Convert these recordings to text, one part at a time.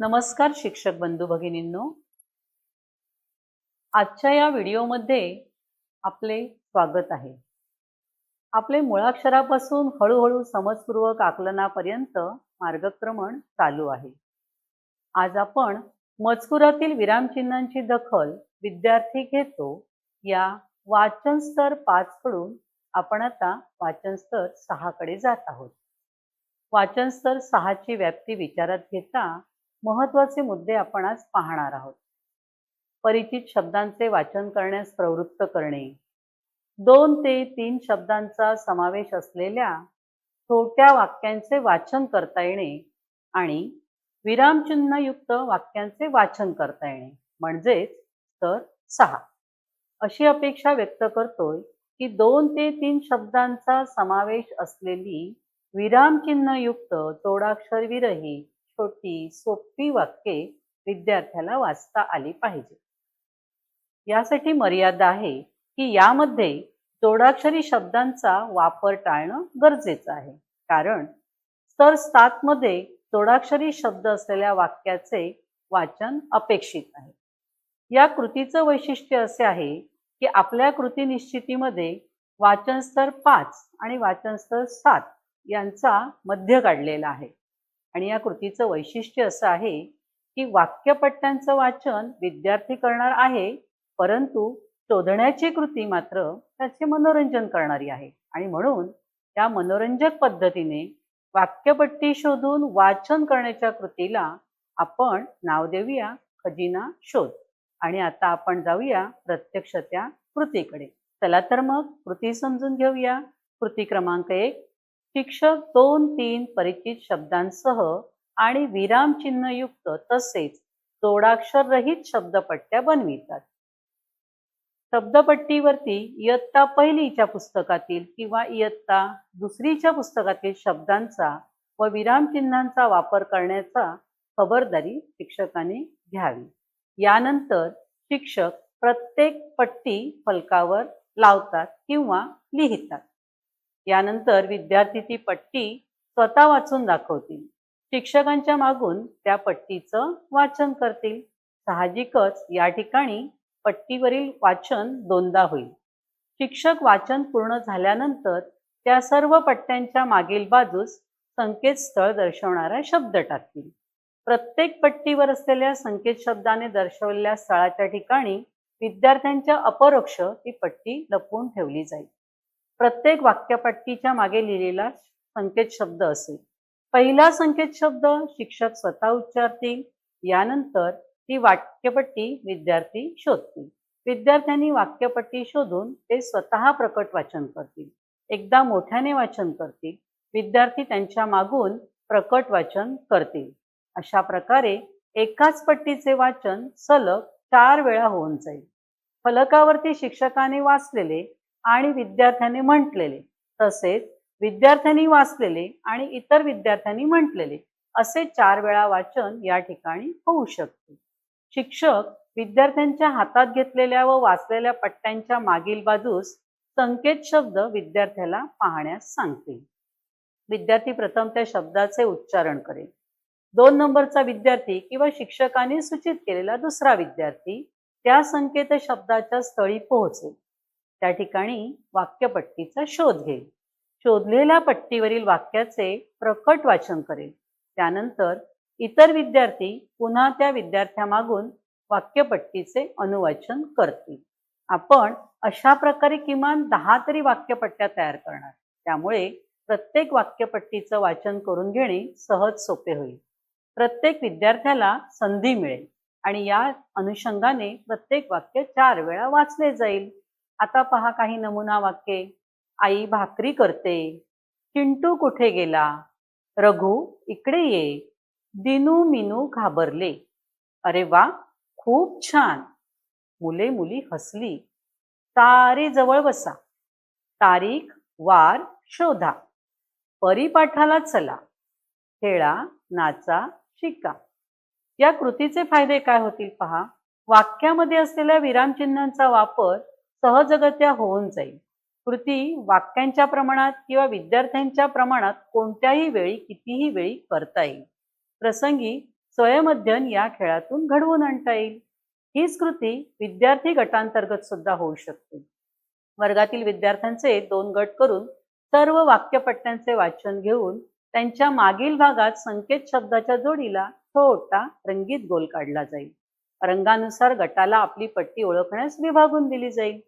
नमस्कार शिक्षक बंधू भगिनींनो, आजच्या या व्हिडिओमध्ये आपले स्वागत आहे. आपले मुळाक्षरापासून हळूहळू समजपूर्वक आकलनापर्यंत मार्गक्रमण चालू आहे. आज आपण मजकुरातील विरामचिन्हांची दखल विद्यार्थी घेतो या वाचन स्तर 5 कडून आपण आता वाचन स्तर 6 कडे जात आहोत. वाचन स्तर 6 ची व्याप्ती विचारात घेता महत्त्वाचे मुद्दे आपण आज पाहणार आहोत. परिचित शब्दांचे वाचन करण्यास प्रवृत्त करणे, 2 ते 3 शब्दांचा समावेश असलेल्या छोट्या वाक्यांचे वाचन करता येणे आणि विरामचिन्हयुक्त वाक्यांचे वाचन करता येणे म्हणजेच स्तर 6. अशी अपेक्षा व्यक्त करतोय की 2 ते 3 शब्दांचा समावेश असलेली विरामचिन्हयुक्त तोडाक्षर विरहित छोटी सोपी वाक्ये विद्यार्थ्याला वाचता आली पाहिजे. यासाठी मर्यादा आहे की यामध्ये जोडाक्षरी शब्दांचा वापर टाळणं गरजेचं आहे, कारण स्तर 7 मध्ये जोडाक्षरी शब्द असलेल्या वाक्याचे वाचन अपेक्षित आहे. या कृतीचं वैशिष्ट्य असे आहे की आपल्या कृती निश्चितीमध्ये वाचन स्तर 5 आणि वाचन स्तर 7 यांचा मध्य काढलेला आहे. आणि या कृतीचं वैशिष्ट्य असं आहे की वाक्यपट्ट्यांचं वाचन विद्यार्थी करणार आहे, परंतु शोधण्याची कृती मात्र त्याचे मनोरंजन करणारी आहे. आणि म्हणून या मनोरंजक पद्धतीने वाक्यपट्टी शोधून वाचन करण्याच्या कृतीला आपण नाव देऊया खजिना शोध. आणि आता आपण जाऊया प्रत्यक्ष त्या कृतीकडे. चला तर मग कृती समजून घेऊया. कृती क्रमांक 1. शिक्षक 2-3 परिचित शब्दांसह आणि विरामचिन्हयुक्त तसेच जोडाक्षर रहित शब्दपट्ट्या बनवितात. शब्दपट्टीवरती इयत्ता 1च्या पुस्तकातील किंवा इयत्ता 2च्या पुस्तकातील शब्दांचा व विरामचिन्हांचा वापर करण्याचा खबरदारी शिक्षकाने घ्यावी. यानंतर शिक्षक प्रत्येक पट्टी फलकावर लावतात किंवा लिहितात. यानंतर विद्यार्थी ती पट्टी स्वतः वाचून दाखवतील. शिक्षकांच्या मागून त्या पट्टीचं वाचन करतील. साहजिकच या ठिकाणी पट्टीवरील वाचन दोनदा होईल. शिक्षक वाचन पूर्ण झाल्यानंतर त्या सर्व पट्ट्यांच्या मागील बाजूस संकेतस्थळ दर्शवणारा शब्द टाकतील. प्रत्येक पट्टीवर असलेल्या संकेत शब्दाने दर्शवलेल्या स्थळाच्या ठिकाणी विद्यार्थ्यांच्या अपरोक्ष ती पट्टी लपवून ठेवली जाईल. प्रत्येक वाक्यपट्टीच्या मागे लिहिलेला संकेत शब्द असेल. पहिला संकेत शब्द शिक्षक स्वतः उच्चारतील. यानंतर ती वाक्यपट्टी विद्यार्थी शोधतील. विद्यार्थ्यांनी वाक्यपट्टी शोधून ते स्वतः प्रकट वाचन करतील. एकदा मोठ्याने वाचन करतील. विद्यार्थी त्यांच्या मागून प्रकट वाचन करतील. अशा प्रकारे एकाच पट्टीचे वाचन सलग 4 वेळा होऊन जाईल. फलकावरती शिक्षकाने वाचलेले आणि विद्यार्थ्याने म्हटलेले तसेच विद्यार्थ्यांनी वाचलेले आणि इतर विद्यार्थ्यांनी म्हटलेले असे 4 वेळा वाचन या ठिकाणी होऊ शकते. शिक्षक विद्यार्थ्यांच्या हातात घेतलेल्या व वाचलेल्या पट्ट्यांच्या मागील बाजूस संकेत शब्द विद्यार्थ्याला पाहण्यास सांगतील. विद्यार्थी प्रथम त्या शब्दाचे उच्चारण करेल. 2 नंबरचा विद्यार्थी किंवा शिक्षकाने सूचित केलेला दुसरा विद्यार्थी त्या संकेत शब्दाच्या स्थळी पोहोचेल. त्या ठिकाणी वाक्यपट्टीचा शोध घेईल. शोधलेल्या पट्टीवरील वाक्याचे प्रकट वाचन करेल. त्यानंतर इतर विद्यार्थी पुन्हा त्या विद्यार्थ्यामागून वाक्यपट्टीचे अनुवाचन करतील. आपण अशा प्रकारे किमान 10 तरी वाक्यपट्ट्या तयार करणार. त्यामुळे प्रत्येक वाक्यपट्टीचं वाचन करून घेणे सहज सोपे होईल. प्रत्येक विद्यार्थ्याला संधी मिळेल आणि या अनुषंगाने प्रत्येक वाक्य 4 वेळा वाचले जाईल. आता पहा काही नमुना वाक्ये. आई भाकरी करते. चिंटू कुठे गेला? रघु इकडे ये. दिनू मिनू घाबरले. अरे वा, खूप छान. मुले मुली हसली. तारे जवळ बसा. तारीख वार शोधा. परिपाठाला चला. खेळा नाचा शिका. या कृतीचे फायदे काय होतील पहा. वाक्यामध्ये असलेल्या विरामचिन्हांचा वापर सहजगत्या होऊन जाईल. कृती वाक्यांच्या प्रमाणात किंवा विद्यार्थ्यांच्या प्रमाणात कोणत्याही वेळी कितीही वेळी करता येईल. प्रसंगी स्वयंअध्ययन या खेळातून घडवून आणता येईल. हीच कृती विद्यार्थी गटांतर्गत सुद्धा होऊ शकते. वर्गातील विद्यार्थ्यांचे 2 गट करून सर्व वाक्यपट्ट्यांचे वाचन घेऊन त्यांच्या मागील भागात संकेत शब्दाच्या जोडीला छोटा रंगीत गोल काढला जाईल. रंगानुसार गटाला आपली पट्टी ओळखण्यास विभागून दिली जाईल.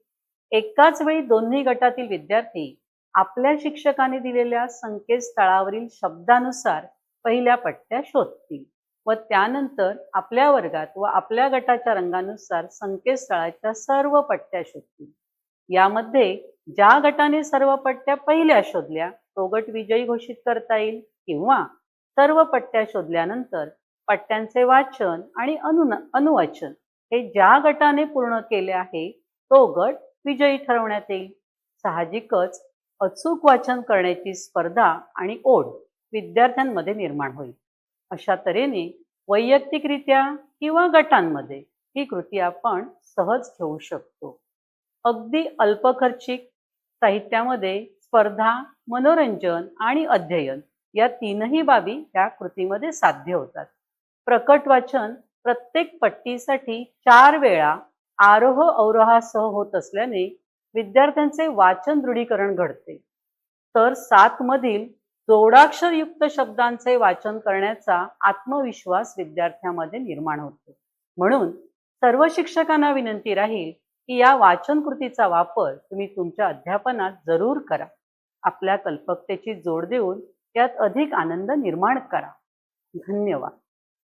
एकाच वेळी दोन्ही गटातील विद्यार्थी आपल्या शिक्षकाने दिलेल्या संकेतस्थळावरील शब्दानुसार पहिल्या पट्ट्या शोधतील व त्यानंतर आपल्या वर्गात व आपल्या गटाच्या रंगानुसार संकेतस्थळाच्या सर्व पट्ट्या शोधतील. यामध्ये ज्या गटाने सर्व पट्ट्या पहिल्या शोधल्या तो गट विजयी घोषित करता येईल, किंवा सर्व पट्ट्या शोधल्यानंतर पट्ट्यांचे वाचन आणि अनुवाचन हे ज्या गटाने पूर्ण केले आहे तो गट विजयी ठरवण्यात येईल. साहजिकच अचूक वाचन करण्याची स्पर्धा आणि ओढ विद्यार्थ्यांमध्ये निर्माण होईल. अशा तऱ्हेने वैयक्तिकरित्या किंवा गटांमध्ये ही कृती आपण सहज घेऊ शकतो. अगदी अल्पखर्चिक साहित्यामध्ये स्पर्धा, मनोरंजन आणि अध्ययन या तीनही बाबी या कृतीमध्ये साध्य होतात. प्रकट वाचन प्रत्येक पट्टीसाठी 4 वेळा आरोह अवरोहासह होत असल्याने विद्यार्थ्यांचे वाचन दृढीकरण घडते. तर 7 मधील जोडाक्षरयुक्त शब्दांचे वाचन करण्याचा आत्मविश्वास विद्यार्थ्यांमध्ये निर्माण होतो. म्हणून सर्व शिक्षकांना विनंती राहील की या वाचन कृतीचा वापर तुम्ही तुमच्या अध्यापनात जरूर करा. आपल्या कल्पकतेची जोड देऊन यात अधिक आनंद निर्माण करा. धन्यवाद.